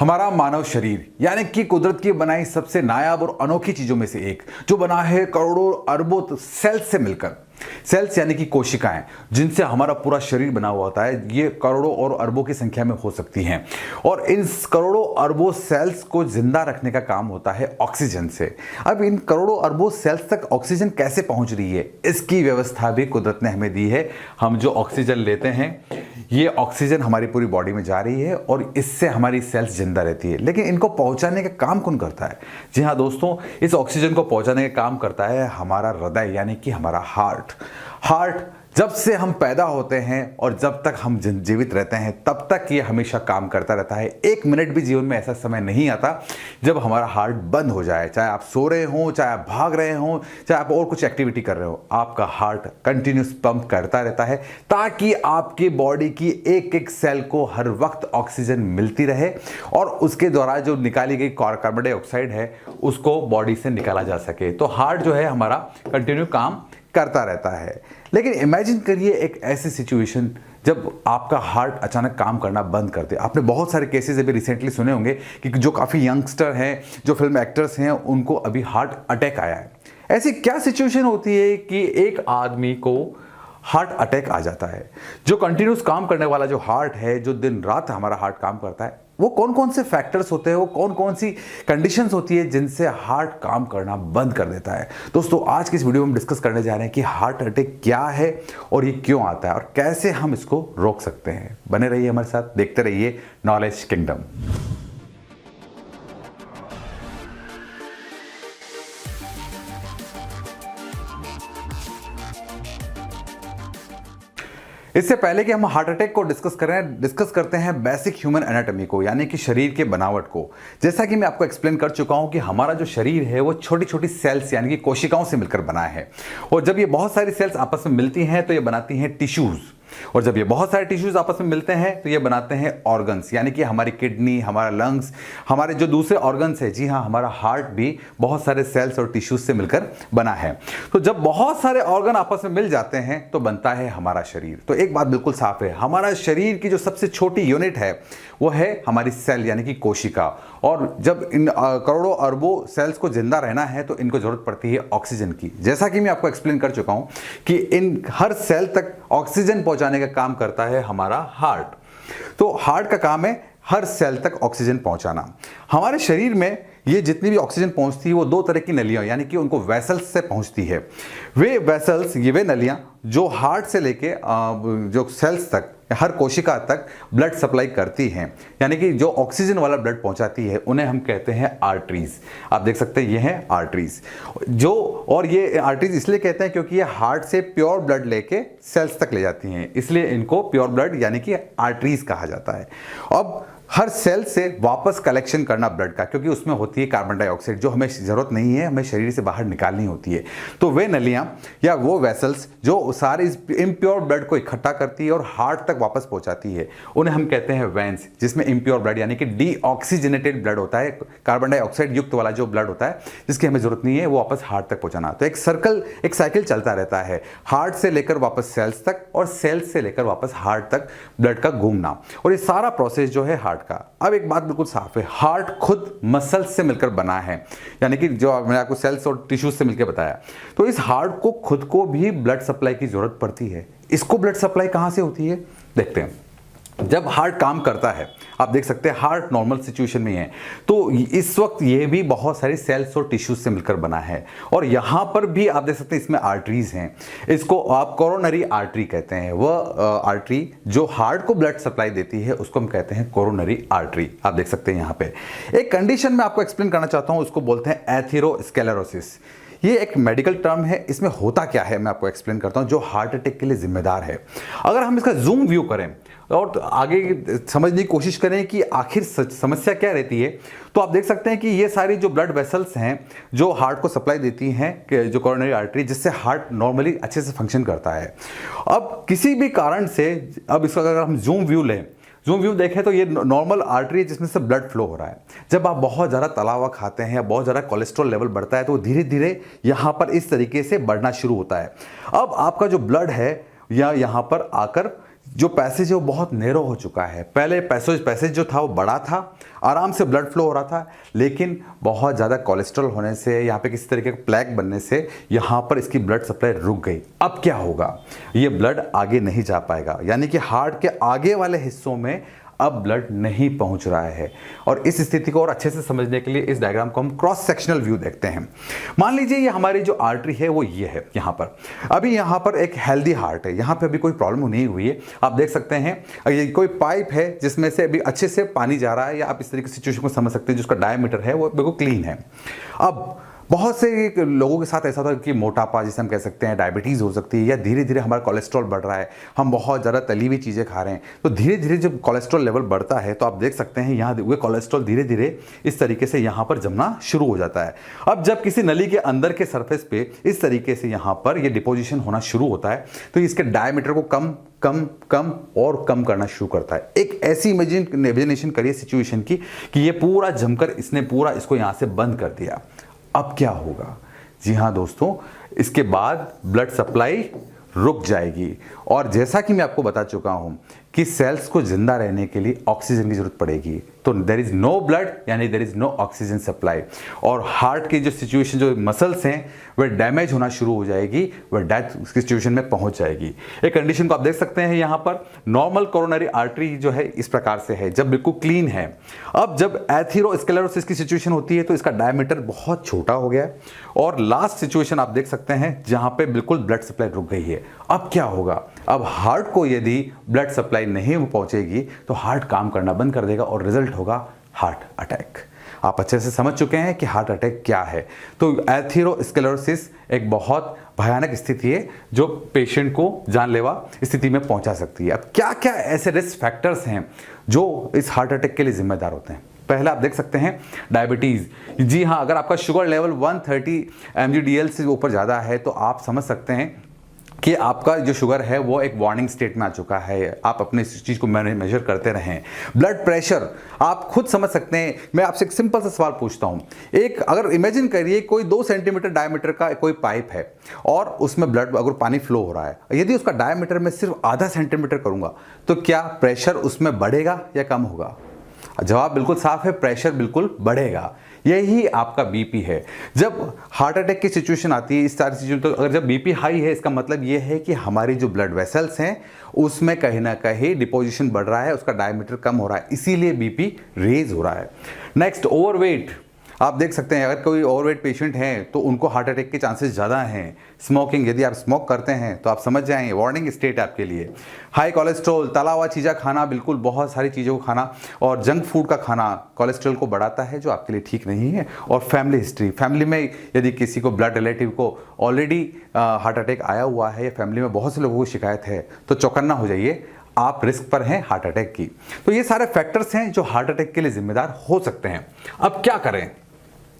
हमारा मानव शरीर यानी कि कुदरत की बनाई सबसे नायाब और अनोखी चीजों में से एक, जो बना है करोड़ों अरबों सेल्स से मिलकर। सेल्स यानी कि कोशिकाएं, जिनसे हमारा पूरा शरीर बना हुआ होता है, ये करोड़ों और अरबों की संख्या में हो सकती हैं। और इन करोड़ों अरबों सेल्स को जिंदा रखने का काम होता है ऑक्सीजन से। अब इन करोड़ों अरबों सेल्स तक ऑक्सीजन कैसे पहुंच रही है, इसकी व्यवस्था भी कुदरत ने हमें दी है। हम जो ऑक्सीजन लेते हैं, ये ऑक्सीजन हमारी पूरी बॉडी में जा रही है और इससे हमारी सेल्स जिंदा रहती है। लेकिन इनको पहुंचाने का काम कौन करता है? जी हाँ दोस्तों, इस ऑक्सीजन को पहुंचाने का काम करता है हमारा हृदय यानी कि हमारा हार्ट। जब से हम पैदा होते हैं और जब तक हम जीवित रहते हैं, तब तक ये हमेशा काम करता रहता है। एक मिनट भी जीवन में ऐसा समय नहीं आता जब हमारा हार्ट बंद हो जाए। चाहे आप सो रहे हो, चाहे आप भाग रहे हो, चाहे आप और कुछ एक्टिविटी कर रहे हो, आपका हार्ट कंटिन्यूस पंप करता रहता है ताकि आपकी बॉडी की एक एक सेल को हर वक्त ऑक्सीजन मिलती रहे और उसके द्वारा जो निकाली गई कार्बन डाइऑक्साइड है उसको बॉडी से निकाला जा सके। तो हार्ट जो है हमारा कंटिन्यू काम करता रहता है। लेकिन इमेजिन करिए एक ऐसी सिचुएशन जब आपका हार्ट अचानक काम करना बंद कर दे। आपने बहुत सारे केसेस अभी रिसेंटली सुने होंगे कि जो काफ़ी यंगस्टर हैं, जो फिल्म एक्टर्स हैं, उनको अभी हार्ट अटैक आया है। ऐसी क्या सिचुएशन होती है कि एक आदमी को हार्ट अटैक आ जाता है? जो कंटिन्यूस काम करने वाला जो हार्ट है, जो दिन रात हमारा हार्ट काम करता है, वो कौन कौन से फैक्टर्स होते हैं, वो कौन कौन सी कंडीशंस होती है जिनसे हार्ट काम करना बंद कर देता है? दोस्तों, आज की इस वीडियो में हम डिस्कस करने जा रहे हैं कि हार्ट अटैक क्या है और ये क्यों आता है और कैसे हम इसको रोक सकते हैं। बने रहिए हमारे साथ, देखते रहिए नॉलेज किंगडम। इससे पहले कि हम हार्ट अटैक को डिस्कस करते हैं बेसिक ह्यूमन एनाटॉमी को, यानी कि शरीर के बनावट को। जैसा कि मैं आपको एक्सप्लेन कर चुका हूं कि हमारा जो शरीर है वो छोटी छोटी सेल्स यानी कि कोशिकाओं से मिलकर बना है। और जब ये बहुत सारी सेल्स आपस में मिलती हैं तो ये बनाती हैं टिश्यूज, और जब ये बहुत सारे टिश्यूज आपस में मिलते हैं तो ये बनाते हैं ऑर्गन्स, यानी कि हमारी किडनी, हमारा लंग्स, हमारे जो दूसरे ऑर्गन्स है। जी हाँ, हमारा हार्ट भी बहुत सारे सेल्स और टिश्यूज से मिलकर बना है। तो जब बहुत सारे ऑर्गन आपस में मिल जाते हैं तो बनता है हमारा शरीर। तो एक बात बिल्कुल साफ है, हमारा शरीर की जो सबसे छोटी यूनिट है वो है हमारी सेल यानी कि कोशिका। और जब इन करोड़ों अरबों सेल्स को जिंदा रहना है तो इनको जरूरत पड़ती है ऑक्सीजन की। जैसा कि मैं आपको एक्सप्लेन कर चुका हूं कि इन हर सेल तक ऑक्सीजन पहुंचाने का काम करता है हमारा हार्ट। तो हार्ट का काम है हर सेल तक ऑक्सीजन पहुंचाना। हमारे शरीर में ये जितनी भी ऑक्सीजन पहुंचती है वो दो तरह की नलियां यानी कि उनको वेसल्स से पहुंचती है। वे वेसल्स, ये वे नलियां जो हार्ट से लेके जो सेल्स तक, हर कोशिका तक ब्लड सप्लाई करती हैं, यानी कि जो ऑक्सीजन वाला ब्लड पहुंचाती है, उन्हें हम कहते हैं आर्टरीज। आप देख सकते हैं ये हैं आर्टरीज। और ये आर्टरीज इसलिए कहते हैं क्योंकि ये हार्ट से प्योर ब्लड लेके सेल्स तक ले जाती हैं, इसलिए इनको प्योर ब्लड यानी कि आर्टरीज कहा जाता है। अब हर सेल से वापस कलेक्शन करना ब्लड का, क्योंकि उसमें होती है कार्बन डाइऑक्साइड जो हमें ज़रूरत नहीं है, हमें शरीर से बाहर निकालनी होती है। तो वे नलियां या वो वेसल्स जो सारे इम्प्योर ब्लड को इकट्ठा करती है और हार्ट तक वापस पहुंचाती है, उन्हें हम कहते हैं वेन्स, जिसमें इम्प्योर ब्लड यानी कि डीऑक्सीजनेटेड ब्लड होता है, कार्बन डाइऑक्साइड युक्त वाला जो ब्लड होता है जिसकी हमें जरूरत नहीं है, वो वापस हार्ट तक पहुंचाना। तो एक साइकिल चलता रहता है, हार्ट से लेकर वापस सेल्स तक और सेल्स से लेकर वापस हार्ट तक ब्लड का घूमना। और ये सारा प्रोसेस जो है हार्ट का। अब एक बात बिल्कुल साफ है, हार्ट खुद मसल्स से मिलकर बना है, यानी कि जो मैंने आपको सेल्स और टिश्यूज से मिलकर बताया। तो इस हार्ट को खुद को भी ब्लड सप्लाई की जरूरत पड़ती है। इसको ब्लड सप्लाई कहां से होती है, देखते हैं। जब हार्ट काम करता है, आप देख सकते हैं हार्ट नॉर्मल सिचुएशन में है, तो इस वक्त ये भी बहुत सारी सेल्स और टिश्यूज से मिलकर बना है। और यहां पर भी आप देख सकते हैं इसमें आर्टरीज हैं, इसको आप कोरोनरी आर्टरी कहते हैं। वह आर्टरी जो हार्ट को ब्लड सप्लाई देती है उसको हम कहते हैं कोरोनरी आर्टरी। आप देख सकते हैं यहां पे एक कंडीशन मैं आपको एक्सप्लेन करना चाहता हूं, उसको बोलते हैं एथेरोस्क्लेरोसिस। ये एक मेडिकल टर्म है। इसमें होता क्या है मैं आपको एक्सप्लेन करता हूं, जो हार्ट अटैक के लिए जिम्मेदार है। अगर हम इसका जूम व्यू करें और आगे समझने की कोशिश करें कि आखिर समस्या क्या रहती है, तो आप देख सकते हैं कि ये सारी जो ब्लड वेसल्स हैं जो हार्ट को सप्लाई देती हैं, जो कोरोनरी आर्टरी, जिससे हार्ट नॉर्मली अच्छे से फंक्शन करता है। अब किसी भी कारण से, अब इसका अगर हम जूम व्यू देखें तो ये नॉर्मल आर्टरी है जिसमें से ब्लड फ्लो हो रहा है। जब आप बहुत ज़्यादा तला हुआ खाते हैं या बहुत ज़्यादा कोलेस्ट्रॉल लेवल बढ़ता है तो धीरे धीरे यहाँ पर इस तरीके से बढ़ना शुरू होता है। अब आपका जो ब्लड है या यहाँ पर आकर जो पैसेज है वो बहुत नैरो हो चुका है। पहले पैसेज जो था वो बड़ा था, आराम से ब्लड फ्लो हो रहा था, लेकिन बहुत ज़्यादा कोलेस्ट्रॉल होने से, यहाँ पे किसी तरीके का प्लेग बनने से यहाँ पर इसकी ब्लड सप्लाई रुक गई। अब क्या होगा, ये ब्लड आगे नहीं जा पाएगा, यानी कि हार्ट के आगे वाले हिस्सों में अब ब्लड नहीं पहुंच रहा है। और इस स्थिति को और अच्छे से समझने के लिए इस डायग्राम को हम क्रॉस सेक्शनल व्यू देखते हैं। मान लीजिए ये हमारी जो आर्टरी है वो ये है, यहाँ पर अभी यहाँ पर एक हेल्दी हार्ट है, यहाँ पे अभी कोई प्रॉब्लम नहीं हुई है। आप देख सकते हैं ये कोई पाइप है जिसमें से अभी अच्छे से पानी जा रहा है, या आप इस तरीके की सिचुएशन को समझ सकते हैं जिसका डायमीटर है वो बिल्कुल क्लीन है। अब बहुत से लोगों के साथ ऐसा होता है कि मोटापा जिसे हम कह सकते हैं, डायबिटीज़ हो सकती है, या धीरे धीरे हमारा कोलेस्ट्रॉल बढ़ रहा है, हम बहुत ज़्यादा तली हुई चीज़ें खा रहे हैं, तो धीरे धीरे जब कोलेस्ट्रॉल लेवल बढ़ता है तो आप देख सकते हैं यहाँ हुए कोलेस्ट्रॉल धीरे धीरे इस तरीके से यहाँ पर जमना शुरू हो जाता है। अब जब किसी नली के अंदर के सरफेस पे इस तरीके से यहाँ पर ये डिपोजिशन होना शुरू होता है तो इसके डायमीटर को कम कम कम और कम करना शुरू करता है। एक ऐसी इमेजिनेशन करिए सिचुएशन की कि ये पूरा जमकर इसने पूरा इसको यहाँ से बंद कर दिया। अब क्या होगा? जी हाँ दोस्तों, इसके बाद ब्लड सप्लाई रुक जाएगी। और जैसा कि मैं आपको बता चुका हूं कि सेल्स को जिंदा रहने के लिए ऑक्सीजन की जरूरत पड़ेगी, तो देयर इज नो ब्लड यानी there is no oxygen supply, और हार्ट की जो सिचुएशन, जो मसल्स हैं वह डैमेज होना शुरू हो जाएगी, वह डेथ सिचुएशन में पहुंच जाएगी। एक कंडीशन को आप देख सकते हैं यहाँ पर, नॉर्मल कोरोनरी आर्टरी जो है इस प्रकार से है जब बिल्कुल क्लीन है। अब जब एथेरोस्क्लेरोसिस की सिचुएशन होती है तो इसका डायमीटर बहुत छोटा हो गया है, और लास्ट सिचुएशन आप देख सकते हैं जहां पे बिल्कुल ब्लड सप्लाई रुक गई है। अब क्या होगा? अब हार्ट को यदि ब्लड सप्लाई नहीं पहुंचेगी तो हार्ट काम करना बंद कर देगा और रिजल्ट होगा हार्ट अटैक। आप अच्छे से समझ चुके हैं कि हार्ट अटैक क्या है। तो एथेरोस्क्लेरोसिस एक बहुत भयानक स्थिति है जो पेशेंट को जानलेवा स्थिति में पहुंचा सकती है। अब क्या क्या ऐसे रिस्क फैक्टर्स हैं जो इस हार्ट अटैक के लिए जिम्मेदार होते हैं? पहले आप देख सकते हैं डायबिटीज़। जी हाँ, अगर आपका शुगर लेवल 130 mg/dl से ऊपर ज़्यादा है तो आप समझ सकते हैं कि आपका जो शुगर है वो एक वार्निंग स्टेट में आ चुका है। आप अपने इस चीज़ को मेजर करते रहें। ब्लड प्रेशर आप खुद समझ सकते हैं। मैं आपसे एक सिंपल सा सवाल पूछता हूँ, एक अगर इमेजिन करिए कोई 2 सेंटीमीटर डायमीटर का कोई पाइप है और उसमें ब्लड अगर पानी फ्लो हो रहा है, यदि उसका डायमीटर मैं सिर्फ आधा सेंटीमीटर करूँगा तो क्या प्रेशर उसमें बढ़ेगा या कम होगा? जवाब बिल्कुल साफ है, प्रेशर बिल्कुल बढ़ेगा। यही आपका बीपी है। जब हार्ट अटैक की सिचुएशन आती है, इस सारी सिचुएशन, तो अगर जब बीपी हाई है इसका मतलब ये है कि हमारी जो ब्लड वेसल्स हैं उसमें कहीं ना कहीं डिपोजिशन बढ़ रहा है, उसका डायमीटर कम हो रहा है, इसीलिए बीपी रेज हो रहा है। Next, overweight. आप देख सकते हैं अगर कोई ओवरवेट पेशेंट हैं तो उनको हार्ट अटैक के चांसेस ज़्यादा हैं। स्मोकिंग, यदि आप स्मोक करते हैं तो आप समझ जाएं वार्निंग स्टेट है आपके लिए। हाई कोलेस्ट्रॉल, तला हुआ चीज़ें खाना, बिल्कुल बहुत सारी चीज़ों को खाना और जंक फूड का खाना कोलेस्ट्रॉल को बढ़ाता है जो आपके लिए ठीक नहीं है। और फैमिली हिस्ट्री, फैमिली में यदि किसी को ब्लड रिलेटिव को ऑलरेडी हार्ट अटैक आया हुआ है या फैमिली में बहुत से लोगों को शिकायत है तो चौकन्ना हो जाइए, आप रिस्क पर हैं हार्ट अटैक की। तो ये सारे फैक्टर्स हैं जो हार्ट अटैक के लिए जिम्मेदार हो सकते हैं। अब क्या करें?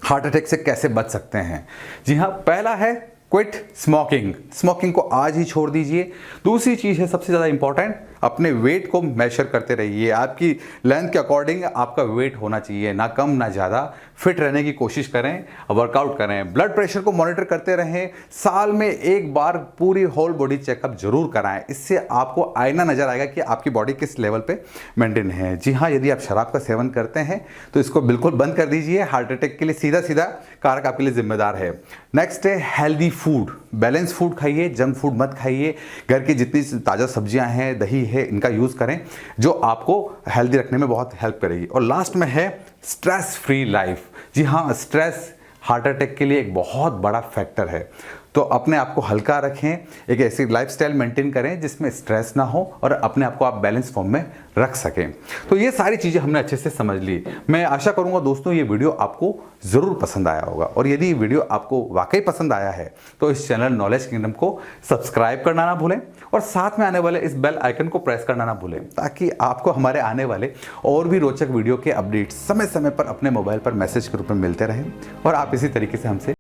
हार्ट अटैक से कैसे बच सकते हैं? जी हाँ, पहला है क्विट स्मोकिंग। स्मोकिंग को आज ही छोड़ दीजिए। दूसरी चीज़ है सबसे ज़्यादा इंपॉर्टेंट, अपने वेट को मेजर करते रहिए। आपकी लेंथ के अकॉर्डिंग आपका वेट होना चाहिए, ना कम ना ज़्यादा। फिट रहने की कोशिश करें, वर्कआउट करें, ब्लड प्रेशर को मॉनिटर करते रहें। साल में एक बार पूरी होल बॉडी चेकअप जरूर कराएं। इससे आपको आईना नजर आएगा कि आपकी बॉडी किस लेवल पे मेंटेन है। जी हाँ, यदि आप शराब का सेवन करते हैं तो इसको बिल्कुल बंद कर दीजिए। हार्ट अटैक के लिए सीधा सीधा कारक आपके लिए जिम्मेदार है। नेक्स्ट है हेल्दी फूड। बैलेंस फूड खाइए, जंक फूड मत खाइए। घर की जितनी ताज़ा सब्जियां हैं, दही है, इनका यूज़ करें जो आपको हेल्दी रखने में बहुत हेल्प करेगी। और लास्ट में है स्ट्रेस फ्री लाइफ। जी हाँ, स्ट्रेस हार्ट अटैक के लिए एक बहुत बड़ा फैक्टर है। तो अपने आप को हल्का रखें, एक ऐसी लाइफस्टाइल मेंटेन करें जिसमें स्ट्रेस ना हो और अपने आप को आप बैलेंस फॉर्म में रख सकें। तो ये सारी चीज़ें हमने अच्छे से समझ ली। मैं आशा करूंगा दोस्तों ये वीडियो आपको ज़रूर पसंद आया होगा, और यदि ये वीडियो आपको वाकई पसंद आया है तो इस चैनल नॉलेज किंगडम को सब्सक्राइब करना ना भूलें और साथ में आने वाले इस बेल आइकन को प्रेस करना ना भूलें, ताकि आपको हमारे आने वाले और भी रोचक वीडियो के अपडेट्स समय समय पर अपने मोबाइल पर मैसेज के रूप में मिलते रहें और आप इसी तरीके से हमसे